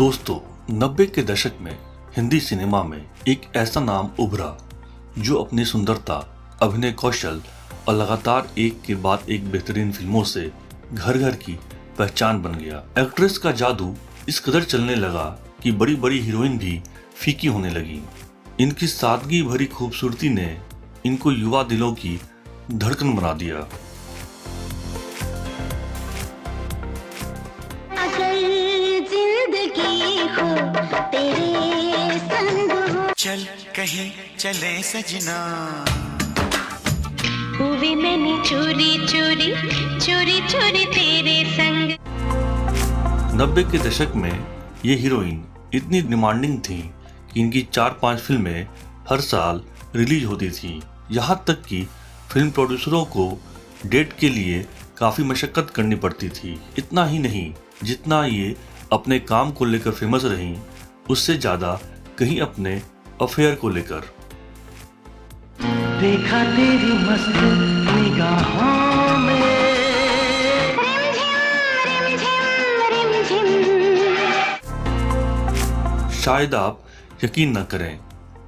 दोस्तों, 90 के दशक में हिंदी सिनेमा में एक ऐसा नाम उभरा जो अपनी सुंदरता, अभिनय कौशल और लगातार एक के बाद एक बेहतरीन फिल्मों से घर घर की पहचान बन गया। एक्ट्रेस का जादू इस कदर चलने लगा कि बड़ी बड़ी हीरोइन भी फीकी होने लगी। इनकी सादगी भरी खूबसूरती ने इनको युवा दिलों की धड़कन बना दिया। चल कहीं चले सजना, हुई मैंने चोरी चोरी चोरी चोरी तेरे संग। 90 के दशक में ये हीरोइन इतनी डिमांडिंग थी कि इनकी 4-5 फिल्में हर साल रिलीज होती थी। यहाँ तक कि फिल्म प्रोड्यूसरों को डेट के लिए काफ़ी मशक्कत करनी पड़ती थी। इतना ही नहीं, जितना ये अपने काम को लेकर फेमस रहीं, उससे ज़्यादा कहीं अपने अफेयर को लेकर। देखा तेरी मस्त निगाहों में, शायद आप यकीन न करें,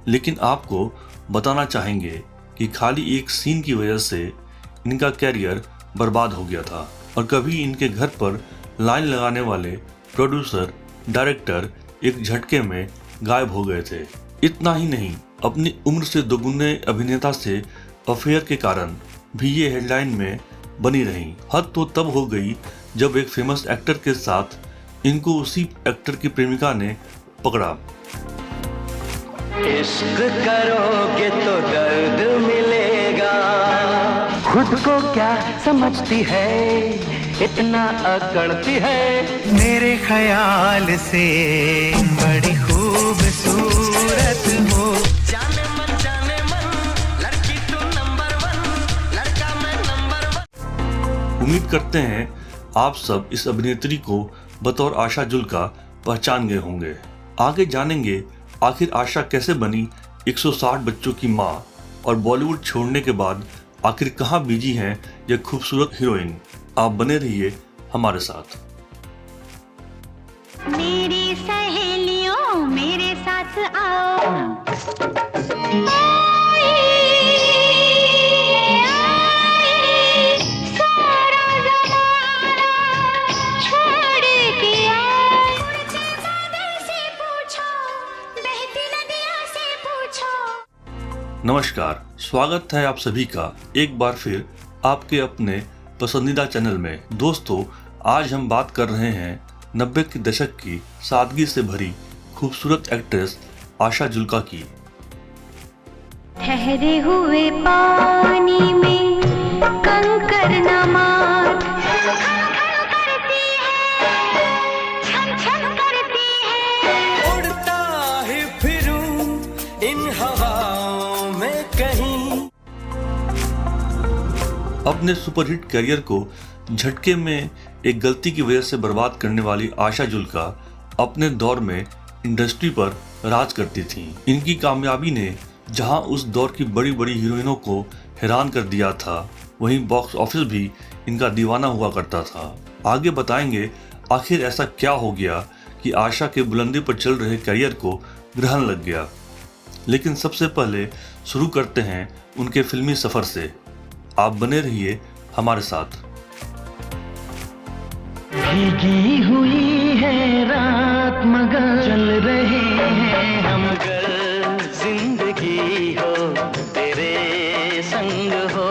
लेकिन आपको बताना चाहेंगे कि खाली एक सीन की वजह से इनका कैरियर बर्बाद हो गया था और कभी इनके घर पर लाइन लगाने वाले प्रोड्यूसर, डायरेक्टर एक झटके में गायब हो गए थे। इतना ही नहीं, अपनी उम्र से दोगुने अभिनेता से अफेयर के कारण भी ये हेडलाइन में बनी रहीं। हद तो तब हो गई जब एक फेमस एक्टर के साथ इनको उसी एक्टर की प्रेमिका ने पकड़ा। इश्क करोगे तो दर्द मिलेगा, खुद को क्या समझती है, इतना अकड़ती है। मेरे ख्याल से बड़ी खूबसूरत हो। जाने मन, लड़की तू नंबर 1, लड़का मैं नंबर 1। उम्मीद करते हैं आप सब इस अभिनेत्री को बतौर आशा जुल्का पहचान गए होंगे। आगे जानेंगे आखिर आशा कैसे बनी 160 बच्चों की माँ और बॉलीवुड छोड़ने के बाद आखिर कहाँ बिजी हैं ये खूबसूरत हीरोइन। आप बने रहिए हमारे साथ। मेरी सहेलियों मेरे साथ आओ, सारा ज़माना छोड़ के आओ। से पूछो, बहती नदियों से पूछो। नमस्कार, स्वागत है आप सभी का एक बार फिर आपके अपने पसंदीदा चैनल में। दोस्तों, आज हम बात कर रहे हैं 90 के दशक की सादगी से भरी खूबसूरत एक्ट्रेस आशा जुल्का की। ठहरे हुए पानी में कंकर न मार, करती है, छन छन करती है। उड़ता ही फिरूं इन हवाओं में कहीं। अपने सुपरहिट करियर को झटके में एक गलती की वजह से बर्बाद करने वाली आशा जुल्का अपने दौर में इंडस्ट्री पर राज करती थीं। इनकी कामयाबी ने जहां उस दौर की बड़ी बड़ी हीरोइनों को हैरान कर दिया था, वहीं बॉक्स ऑफिस भी इनका दीवाना हुआ करता था। आगे बताएंगे आखिर ऐसा क्या हो गया कि आशा के बुलंदी पर चल रहे करियर को ग्रहण लग गया। लेकिन सबसे पहले शुरू करते हैं उनके फिल्मी सफर से। आप बने रहिए हमारे साथ। भीगी हुई है रात मगर चल रहे हैं हम, अगर जिंदगी हो तेरे संग हो।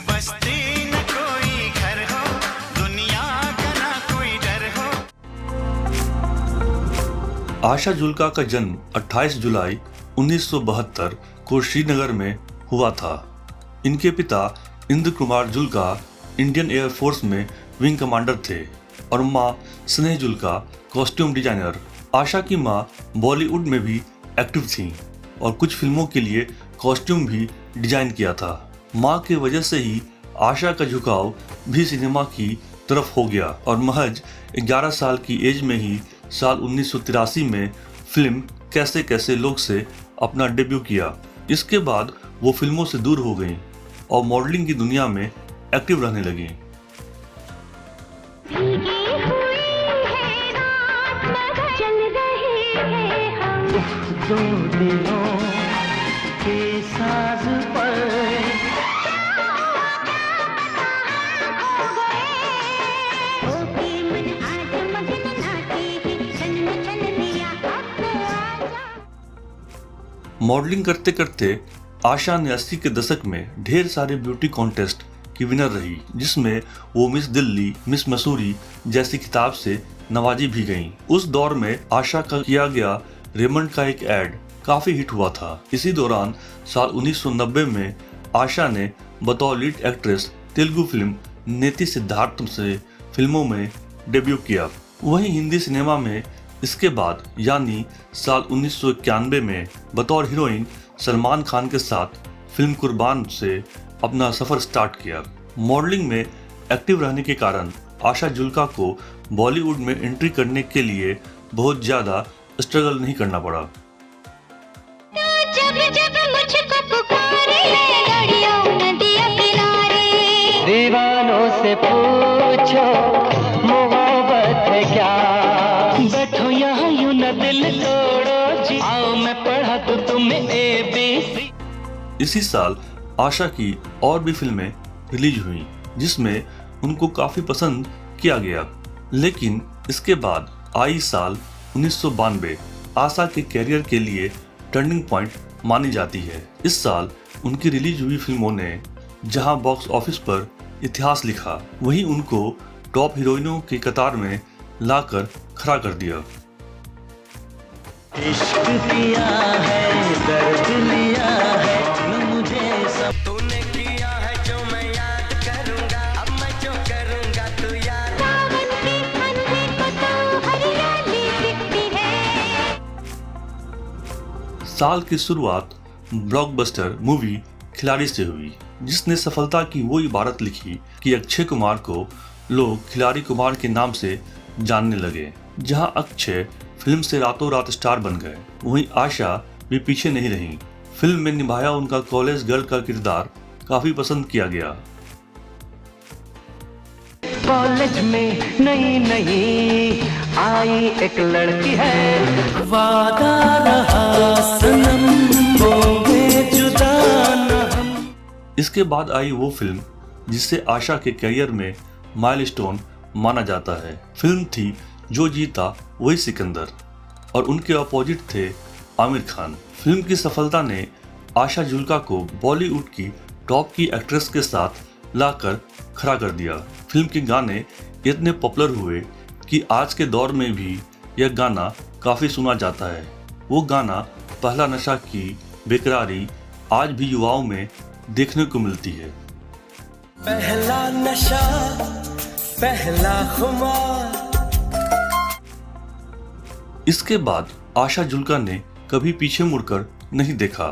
बस्ती न कोई घर हो, दुनिया का ना कोई डर हो। आशा जुल्का का जन्म 28 जुलाई 1972 को श्रीनगर में हुआ था। इनके पिता Indra Kumar Julka Indian Air Force में विंग कमांडर थे और मां स्नेह जुल्का कॉस्ट्यूम डिजाइनर। आशा की मां बॉलीवुड में भी एक्टिव थीं और कुछ फिल्मों के लिए कॉस्ट्यूम भी डिजाइन किया था। मां की वजह से ही आशा का झुकाव भी सिनेमा की तरफ हो गया और महज 11 साल की एज में ही साल 1983 में फिल्म कैसे कैसे लोग से अपना डेब्यू किया। इसके बाद वो फिल्मों से दूर हो गईं और मॉडलिंग की दुनिया में एक्टिव रहने लगी। दो दिलों के साज पर मॉडलिंग करते करते आशा ने 80 के दशक में ढेर सारे ब्यूटी कॉन्टेस्ट की विनर रही, जिसमें वो मिस दिल्ली, मिस मसूरी जैसी खिताब से नवाजी भी गईं। उस दौर में आशा का किया गया रेमंड का एक एड काफी हिट हुआ था। इसी दौरान साल 1990 में आशा ने बतौर लीड एक्ट्रेस तेलुगु फिल्म नेति सिद्धार्थ से फिल्मों में डेब्यू किया। वहीं हिंदी सिनेमा में इसके बाद यानी साल 1991 में बतौर हीरोइन सलमान खान के साथ फिल्म कुर्बान से अपना सफर स्टार्ट किया। मॉडलिंग में एक्टिव रहने के कारण आशा जुल्का को बॉलीवुड में एंट्री करने के लिए बहुत ज्यादा स्ट्रगल नहीं करना पड़ा। जब जब मुझको पुकारे गाड़ियों नदियां किनारे, दीवानों से पूछो मोहब्बत है क्या, बैठो यहाँ यूं न दिल तोड़ो जी, आओ मैं पढ़ा तो तुम्हें ABC। इसी साल आशा की और भी फिल्में रिलीज हुई, जिसमें उनको काफी पसंद किया गया। लेकिन इसके बाद आई साल 1992 आशा के कैरियर के लिए टर्निंग पॉइंट मानी जाती है। इस साल उनकी रिलीज हुई फिल्मों ने जहां बॉक्स ऑफिस पर इतिहास लिखा, वहीं उनको टॉप हीरोइनों की कतार में लाकर खड़ा कर दिया। इश्क किया है, दर्द लिया है, मुझे सब तूने किया है जो मैं याद करूंगा, अब मैं जो करूंगा तू याद। सावन के अंधे को तो हरियाली दिखती है। साल की शुरुआत ब्लॉकबस्टर मूवी खिलाड़ी से हुई, जिसने सफलता की वो इबारत लिखी कि अक्षय कुमार को लोग खिलाड़ी कुमार के नाम से जानने लगे। जहां अक्षय फिल्म से रातों रात स्टार बन गए, वहीं आशा भी पीछे नहीं रही। फिल्म में निभाया उनका कॉलेज गर्ल का किरदार काफी पसंद किया गया। कॉलेज में नई नई आई एक लड़की है, वादा रहा सनम होंगे जुदा न हम। इसके बाद आई वो फिल्म जिससे आशा के करियर में माइलस्टोन माना जाता है। फिल्म थी जो जीता वही सिकंदर और उनके अपोजिट थे आमिर खान। फिल्म की सफलता ने आशा जुल्का को बॉलीवुड की टॉप की एक्ट्रेस के साथ लाकर खड़ा कर दिया। फिल्म के गाने इतने पॉपुलर हुए कि आज के दौर में भी यह गाना काफी सुना जाता है। वो गाना पहला नशा की बेकरारी आज भी युवाओं में देखने को मिलती है। पहला नशा पहला खुमार। इसके बाद आशा जुल्का ने कभी पीछे मुड़कर नहीं देखा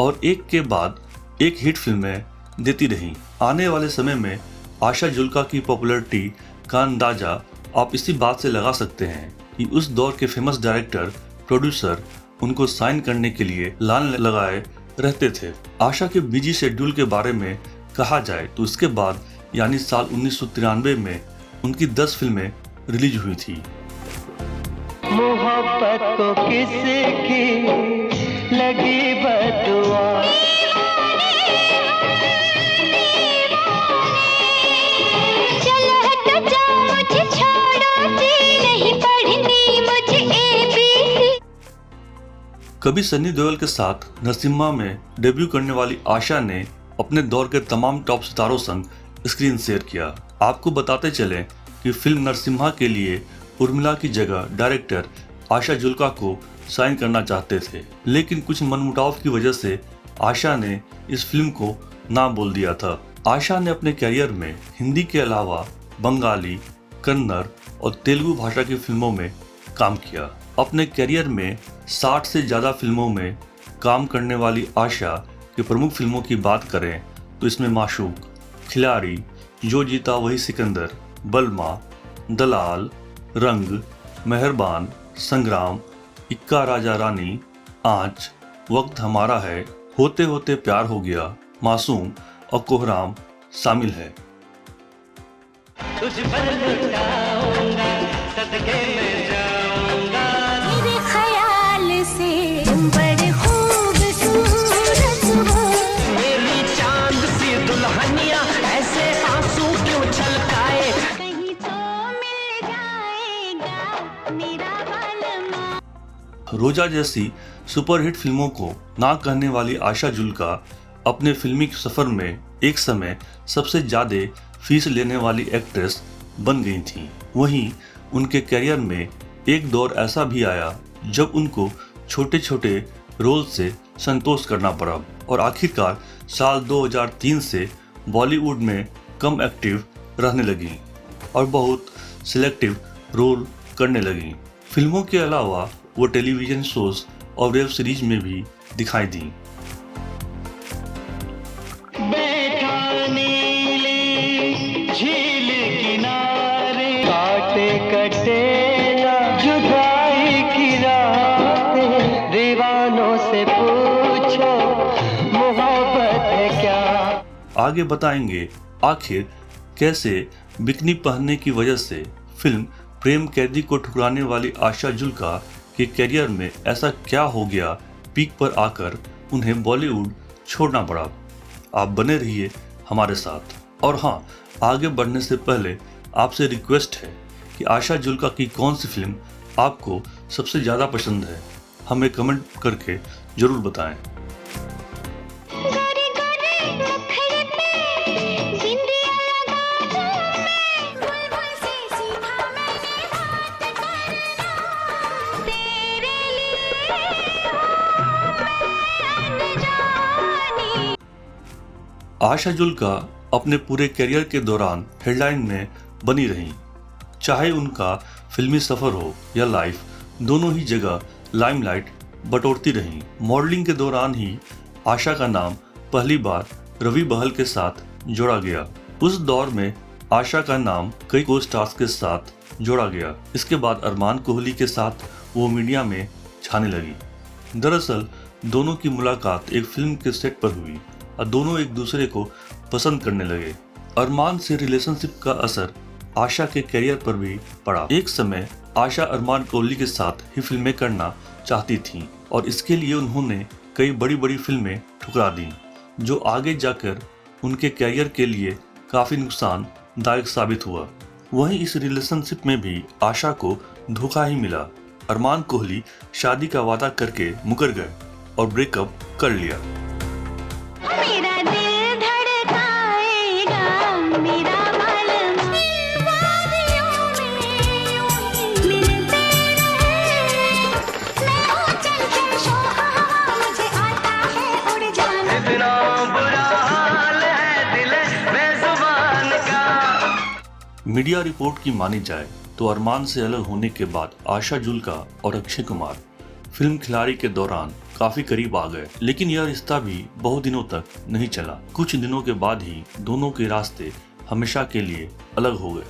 और एक के बाद एक हिट फिल्में देती रहीं। आने वाले समय में आशा जुल्का की पॉपुलैरिटी का अंदाजा आप इसी बात से लगा सकते हैं कि उस दौर के फेमस डायरेक्टर, प्रोड्यूसर उनको साइन करने के लिए लाइन लगाए रहते थे। आशा के बिजी शेड्यूल के बारे में कहा जाए तो इसके बाद यानी साल 1993 में उनकी 10 फिल्में रिलीज हुई थी। मोहब्बत को किसकी लगी बदुआ, चलो हट जाओ मुझे छोड़ो जी, नहीं पढ़नी मुझे ABC। कभी सनी देओल के साथ नरसिम्हा में डेब्यू करने वाली आशा ने अपने दौर के तमाम टॉप सितारों संग स्क्रीन शेयर किया। आपको बताते चलें कि फिल्म नरसिम्हा के लिए उर्मिला की जगह डायरेक्टर आशा जुल्का को साइन करना चाहते थे, लेकिन कुछ मनमुटाव की वजह से आशा ने इस फिल्म को ना बोल दिया था। आशा ने अपने करियर में हिंदी के अलावा बंगाली, कन्नड़ और तेलुगु भाषा की फिल्मों में काम किया। अपने करियर में 60 से ज़्यादा फिल्मों में काम करने वाली आशा की प्रमुख फिल्मों की बात करें तो इसमें माशूक, खिलाड़ी, जो जीता वही सिकंदर, बलमा, दलाल, रंग, मेहरबान, संग्राम, इक्का राजा रानी, आँच, वक्त हमारा है, होते होते प्यार हो गया, मासूम और कोहराम शामिल है। तुझ पर लुटाऊंगा, सदके में जाऊंगा। मेरे ख्याल से रोजा जैसी सुपरहिट फिल्मों को ना कहने वाली आशा जुल्का अपने फिल्मी सफर में एक समय सबसे ज्यादा फीस लेने वाली एक्ट्रेस बन गई थीं। वहीं उनके करियर में एक दौर ऐसा भी आया जब उनको छोटे छोटे रोल से संतोष करना पड़ा और आखिरकार साल 2003 से बॉलीवुड में कम एक्टिव रहने लगी और बहुत सिलेक्टिव रोल करने लगी। फिल्मों के अलावा वो टेलीविजन शोज और वेब सीरीज में भी दिखाई दी। बैठा नीली झील किनारे काटे कटे ना जुदाई की रातें, दीवानों से पूछो मोहब्बत है क्या। आगे बताएंगे आखिर कैसे बिकनी पहनने की वजह से फिल्म प्रेम कैदी को ठुकराने वाली आशा जुल्का के करियर में ऐसा क्या हो गया पीक पर आकर उन्हें बॉलीवुड छोड़ना पड़ा। आप बने रहिए हमारे साथ। और हाँ, आगे बढ़ने से पहले आपसे रिक्वेस्ट है कि आशा जुल्का की कौन सी फिल्म आपको सबसे ज़्यादा पसंद है, हमें कमेंट करके ज़रूर बताएं। गोरे गोरे मुखड़े पे बिंदिया लगा दूं मैं, बुलबुल से सीधा मैंने बात करना, तेरे लिए मैं अनजानी। आशा जुल्का अपने पूरे करियर के दौरान हेडलाइन में बनी रहीं। चाहे उनका फिल्मी सफर हो या लाइफ, दोनों ही जगह लाइमलाइट बटोरती रहीं। मॉडलिंग के दौरान ही आशा का नाम पहली बार रवि बहल के साथ जोड़ा गया। उस दौर में आशा का नाम कई को स्टार्स के साथ जोड़ा गया। इसके बाद अरमान कोहली के साथ वो मीडिया में छाने लगी। दरअसल दोनों की मुलाकात एक फिल्म के सेट पर हुई और दोनों एक दूसरे को पसंद करने लगे। अरमान से रिलेशनशिप का असर आशा के करियर पर भी पड़ा। एक समय आशा अरमान कोहली के साथ ही फिल्में करना चाहती थीं और इसके लिए उन्होंने कई बड़ी बड़ी फिल्में ठुकरा दी, जो आगे जाकर उनके करियर के लिए काफ़ी नुकसानदायक साबित हुआ। वहीं इस रिलेशनशिप में भी आशा को धोखा ही मिला। अरमान कोहली शादी का वादा करके मुकर गए और ब्रेकअप कर लिया। मेरा दिल धड़काएगा, मेरा मालूम वादियों में यूं ही मिलते रहे। मैं हूँ चंचल शोख हवा, मुझे आता है उड़ जाना। इतना बुरा हाल है दिल बेजुबान का। मीडिया रिपोर्ट की मानी जाए तो अरमान से अलग होने के बाद आशा जुल्का और अक्षय कुमार फिल्म खिलाड़ी के दौरान काफी करीब आ गए, लेकिन यह रिश्ता भी बहुत दिनों तक नहीं चला। कुछ दिनों के बाद ही दोनों के रास्ते हमेशा के लिए अलग हो गए।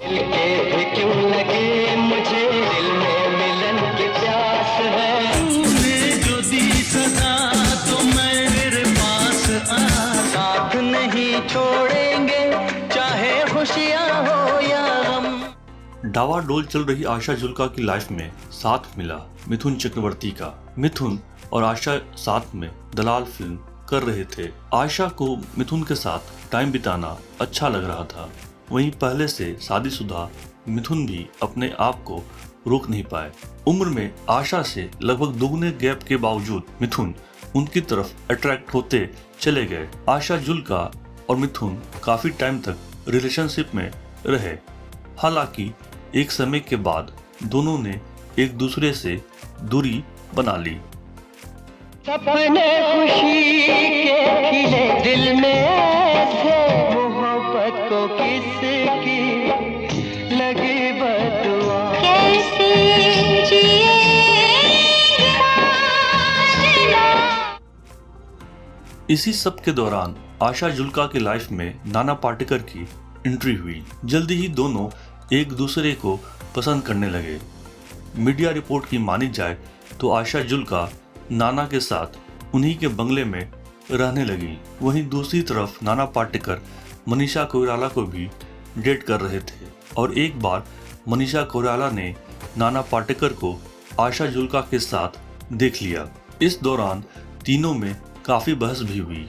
दिल के भी क्यों लगे मुझे, दिल में मिलन की प्यास है। तूने जो दी सदा तो मैं मेरे पास आ, साथ नहीं छोड़ेंगे चाहे खुशियां हो या गम। डावाडोल चल रही आशा जुल्का की लाइफ में साथ मिला मिथुन चक्रवर्ती का। मिथुन और आशा साथ में दलाल फिल्म कर रहे थे। आशा को मिथुन के साथ टाइम बिताना अच्छा लग रहा था। वहीं पहले से शादीशुदा मिथुन भी अपने आप को रोक नहीं पाए। उम्र में आशा से लगभग दोगुने गैप के बावजूद मिथुन उनकी तरफ अट्रैक्ट होते चले गए। आशा जुल्का और मिथुन काफी टाइम तक रिलेशनशिप में रहे। हालांकि एक समय के बाद दोनों ने एक दूसरे से दूरी बना ली। सपने खुशी के खिले दिल में ऐसे, मोहब्बत को किसकी लगी बदुआ। कैसे जिएंगे साजना। इसी सब के दौरान आशा जुल्का की लाइफ में नाना पाटेकर की एंट्री हुई। जल्दी ही दोनों एक दूसरे को पसंद करने लगे। मीडिया रिपोर्ट की मानी जाए तो आशा जुल्का नाना के साथ उन्हीं के बंगले में रहने लगी। वहीं दूसरी तरफ नाना पाटेकर मनीषा कोइराला को भी डेट कर रहे थे और एक बार मनीषा कोइराला ने नाना पाटेकर को आशा जुल्का के साथ देख लिया। इस दौरान तीनों में काफ़ी बहस भी हुई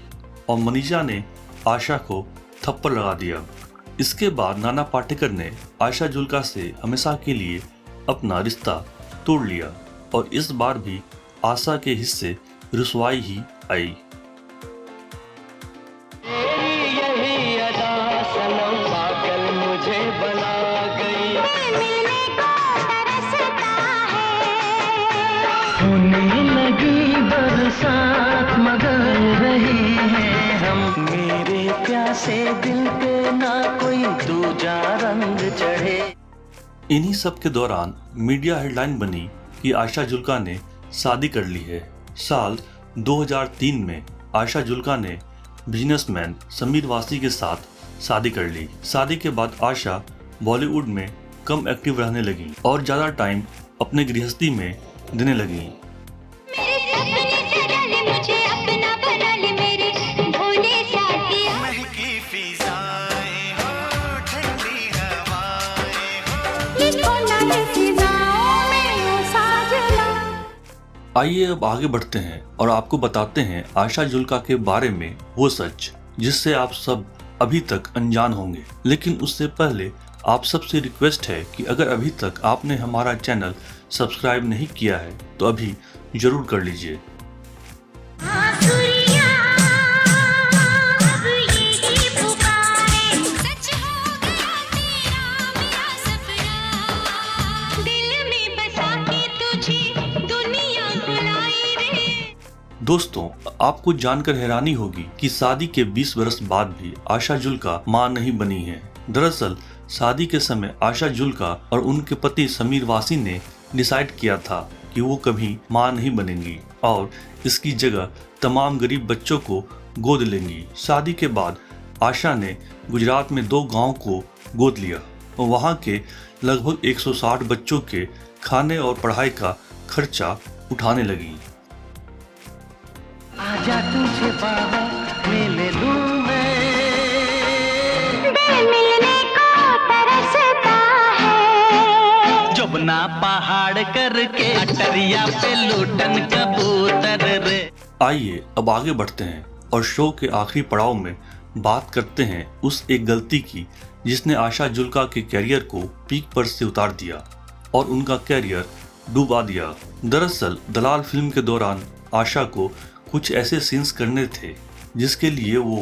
और मनीषा ने आशा को थप्पड़ लगा दिया। इसके बाद नाना पाटेकर ने आशा जुल्का से हमेशा के लिए अपना रिश्ता तोड़ लिया और इस बार भी आशा के हिस्से रुसवाई ही आई। यही अदा सनम पागल मुझे बना गई, होने लगी बरसात मगर रही है हम, मेरे प्यासे दिल पे ना कोई दूजा रंग चढ़े। इन्हीं सब के दौरान मीडिया हेडलाइन बनी कि आशा जुल्का ने शादी कर ली है। साल 2003 में आशा जुल्का ने बिजनेसमैन समीर वासी के साथ शादी कर ली। शादी के बाद आशा बॉलीवुड में कम एक्टिव रहने लगी और ज़्यादा टाइम अपने गृहस्थी में देने लगी। महकी फिजाएं हो, ठंडी हवाएं हो। आइए अब आगे बढ़ते हैं और आपको बताते हैं आशा जुल्का के बारे में वो सच जिससे आप सब अभी तक अनजान होंगे। लेकिन उससे पहले आप सबसे रिक्वेस्ट है कि अगर अभी तक आपने हमारा चैनल सब्सक्राइब नहीं किया है तो अभी जरूर कर लीजिए। दोस्तों, आपको जानकर हैरानी होगी कि शादी के 20 वर्ष बाद भी आशा जुल्का मां नहीं बनी है। दरअसल शादी के समय आशा जुल्का और उनके पति समीर वासी ने डिसाइड किया था कि वो कभी मां नहीं बनेंगी और इसकी जगह तमाम गरीब बच्चों को गोद लेंगी। शादी के बाद आशा ने गुजरात में 2 गांव को गोद लिया और वहां के लगभग 160 बच्चों के खाने और पढ़ाई का खर्चा उठाने लगी। आजा तुझे बाहों में ले लूं मैं, दिल मिलने को तरसता है, जब ना पहाड़ करके अटरिया पे लूटन कबूतर रे। आइए अब आगे बढ़ते हैं और शो के आखिरी पड़ाव में बात करते हैं उस एक गलती की जिसने आशा जुल्का के कैरियर को पीक पर से उतार दिया और उनका कैरियर डुबा दिया। दरअसल दलाल फिल्म के दौरान आशा को कुछ ऐसे सीन्स करने थे जिसके लिए वो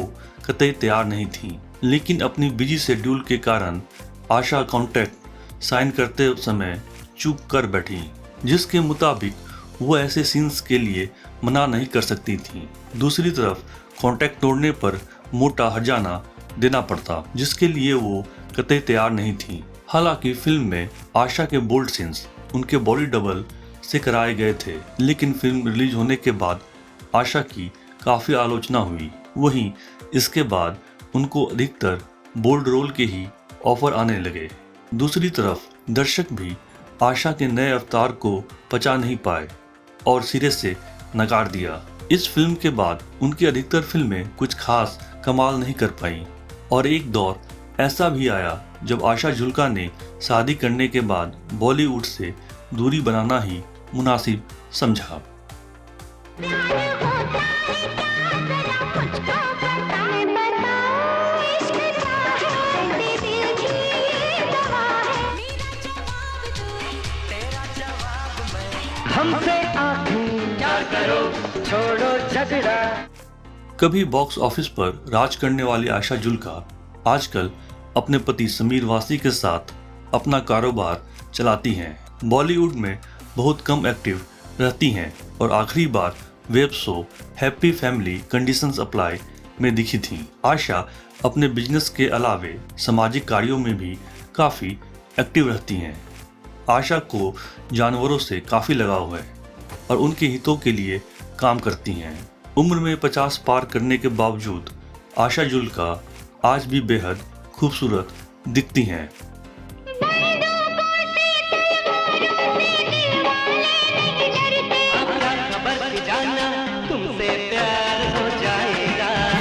कतई तैयार नहीं थी, लेकिन अपनी बिजी शेड्यूल के कारण आशा कॉन्ट्रैक्ट साइन करते समय चूक कर बैठी, जिसके मुताबिक वो ऐसे सीन्स के लिए मना नहीं कर सकती थी। दूसरी तरफ कॉन्ट्रैक्ट तोड़ने पर मोटा हर्जाना देना पड़ता, जिसके लिए वो कतई तैयार नहीं थी। हालांकि फिल्म में आशा के बोल्ड सीन्स उनके बॉडी डबल से कराए गए थे, लेकिन फिल्म रिलीज होने के बाद आशा की काफ़ी आलोचना हुई। वहीं इसके बाद उनको अधिकतर बोल्ड रोल के ही ऑफर आने लगे। दूसरी तरफ दर्शक भी आशा के नए अवतार को पचा नहीं पाए और सिरे से नकार दिया। इस फिल्म के बाद उनकी अधिकतर फिल्में कुछ खास कमाल नहीं कर पाईं और एक दौर ऐसा भी आया जब आशा जुल्का ने शादी करने के बाद बॉलीवुड से दूरी बनाना ही मुनासिब समझा। हमसे आंखें क्या करो, छोड़ो झगड़ा। कभी बॉक्स ऑफिस पर राज करने वाली आशा जुल्का आजकल अपने पति समीर वासी के साथ अपना कारोबार चलाती हैं। बॉलीवुड में बहुत कम एक्टिव रहती हैं और आखिरी बार web show Happy Family Conditions Apply में दिखी थी। आशा अपने बिजनेस के अलावे सामाजिक कार्यों में भी काफ़ी एक्टिव रहती हैं। आशा को जानवरों से काफ़ी लगाव है और उनके हितों के लिए काम करती हैं। उम्र में 50 पार करने के बावजूद आशा जुल्का आज भी बेहद खूबसूरत दिखती हैं।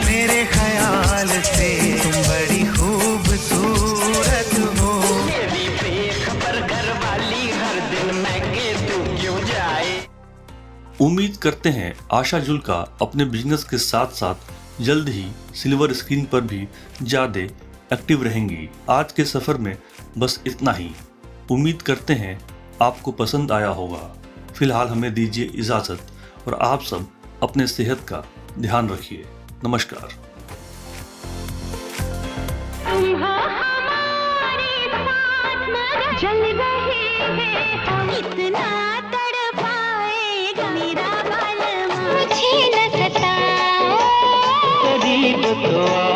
मेरे ख्याल से तुम बड़ी खूबसूरत हो। उम्मीद करते हैं आशा जुल्का अपने बिजनेस के साथ साथ जल्द ही सिल्वर स्क्रीन पर भी ज़्यादा एक्टिव रहेंगी। आज के सफ़र में बस इतना ही। उम्मीद करते हैं आपको पसंद आया होगा। फिलहाल हमें दीजिए इजाज़त और आप सब अपने सेहत का ध्यान रखिए। नमस्कार। तुम हो हमारे साथ मगर जल रहे हैं हम, इतना तड़पाएगा मेरा बालम, मुझे न सताओ, करीब तो